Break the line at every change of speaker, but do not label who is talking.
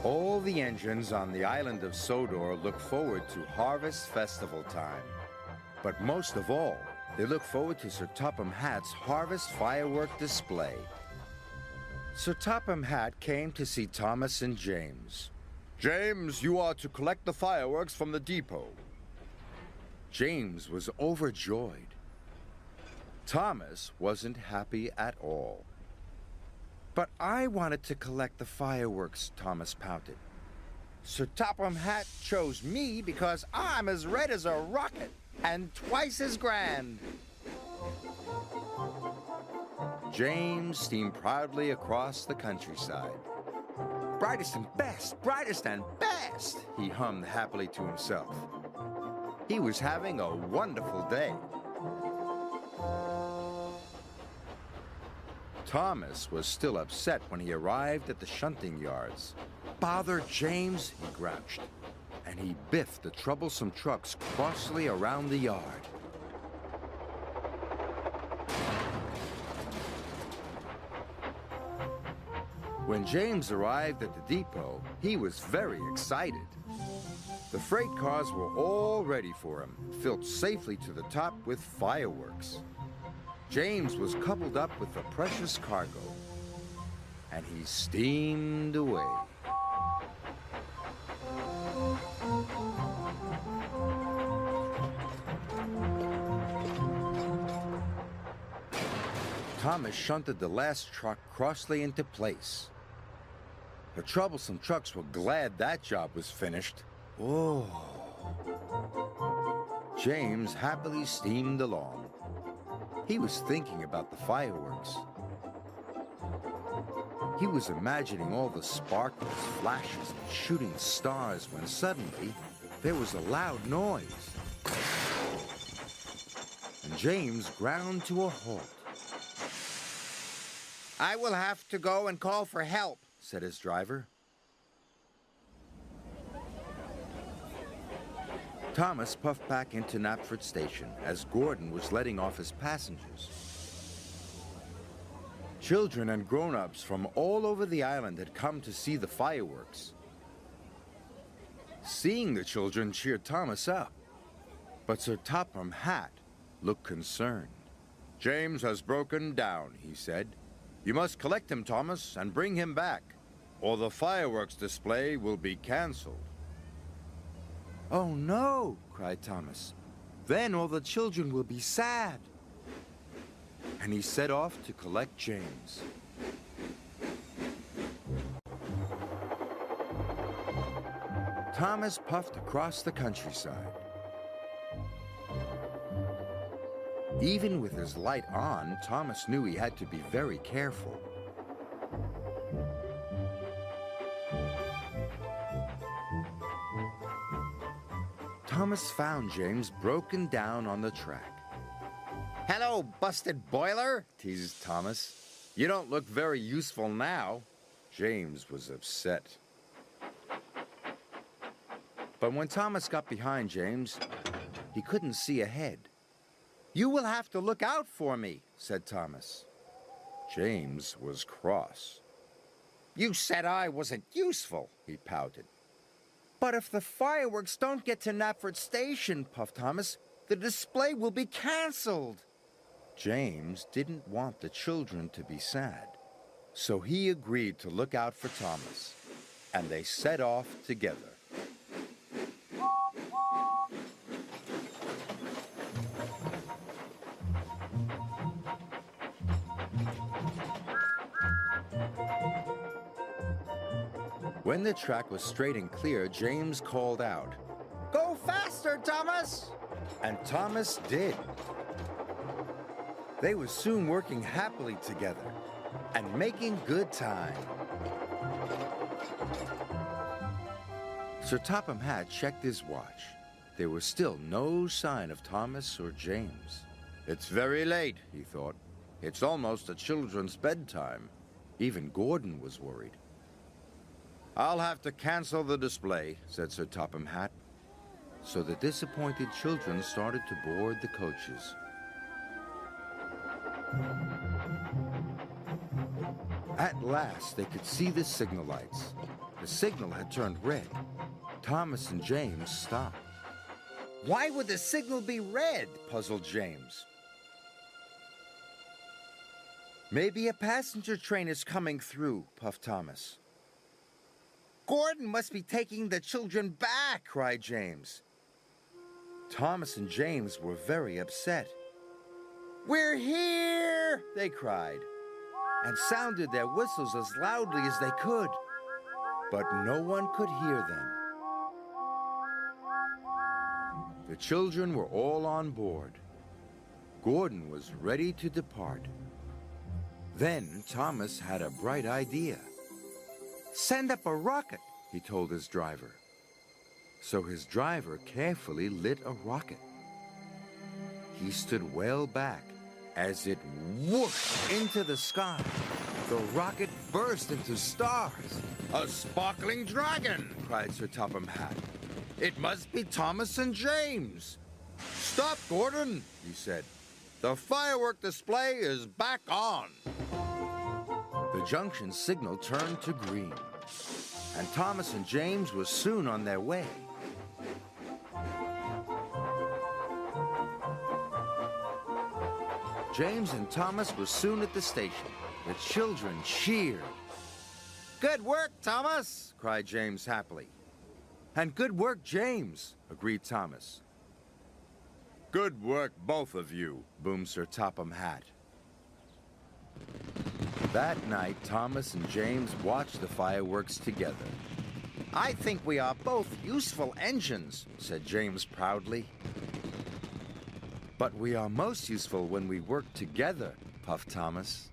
All the engines on the island of Sodor look forward to Harvest Festival time. But most of all, they look forward to Sir Topham Hatt's Harvest Firework Display. Sir Topham Hatt came to see Thomas and James. "James, you are to collect the fireworks from the depot." James was overjoyed. Thomas wasn't happy at all. "But I wanted to collect the fireworks," Thomas pouted. "Sir Topham Hatt chose me because I'm as red as a rocket and twice as grand." James steamed proudly across the countryside. "Brightest and best, brightest and best," he hummed happily to himself. He was having a wonderful day. Thomas was still upset when he arrived at the shunting yards. "Bother James," he grouched, and he biffed the troublesome trucks crossly around the yard. When James arrived at the depot, he was very excited. The freight cars were all ready for him, filled safely to the top with fireworks. James was coupled up with the precious cargo, and he steamed away. Thomas shunted the last truck crossly into place. The troublesome trucks were glad that job was finished. Oh. James happily steamed along. He was thinking about the fireworks. He was imagining all the sparkles, flashes, and shooting stars when suddenly there was a loud noise. And James ground to a halt. "I will have to go and call for help," said his driver. Thomas puffed back into Knapford Station as Gordon was letting off his passengers. Children and grown-ups from all over the island had come to see the fireworks. Seeing the children cheered Thomas up, but Sir Topham Hatt looked concerned. "James has broken down," he said. "You must collect him, Thomas, and bring him back, or the fireworks display will be canceled." "Oh, no," cried Thomas. "Then all the children will be sad." And he set off to collect James. Thomas puffed across the countryside. Even with his light on, Thomas knew he had to be very careful. Thomas found James broken down on the track. "Hello, busted boiler," teased Thomas. "You don't look very useful now." James was upset. But when Thomas got behind James, he couldn't see ahead. "You will have to look out for me," said Thomas. James was cross. "You said I wasn't useful," he pouted. "But if the fireworks don't get to Knapford Station," puffed Thomas, "the display will be canceled." James didn't want the children to be sad, so he agreed to look out for Thomas, and they set off together. When the track was straight and clear, James called out, "Go faster, Thomas!" And Thomas did. They were soon working happily together and making good time. Sir Topham Hatt checked his watch. There was still no sign of Thomas or James. "It's very late," he thought. "It's almost the children's bedtime." Even Gordon was worried. "I'll have to cancel the display," said Sir Topham Hatt. So the disappointed children started to board the coaches. At last, they could see the signal lights. The The signal had turned red. Thomas and James stopped.
Why would the signal be red?
Puzzled James. Maybe a passenger train is coming through, puffed Thomas.
Gordon must be taking the children back,
cried James. Thomas and James were very upset.
We're here,
they cried, and sounded their whistles as loudly as they could. But no one could hear them. The children were all on board. Gordon was ready to depart. Then Thomas had a bright idea.
Send up a rocket,
he told his driver. So his driver carefully lit a rocket. He stood well back as it whooshed into the sky. The rocket burst into stars.
A sparkling dragon,
cried Sir Topham Hatt.
It must be Thomas and James.
Stop, Gordon, he said. The firework display is back on. The junction signal turned to green, and Thomas and James were soon on their way. James and Thomas were soon at the station. The children cheered.
Good work, Thomas,
cried James happily. And good work, James, agreed Thomas. Good work, both of you, boomed Sir Topham Hatt. That night, Thomas and James watched the fireworks together.
I think we are both useful engines,
said James proudly. But we are most useful when we work together, puffed Thomas.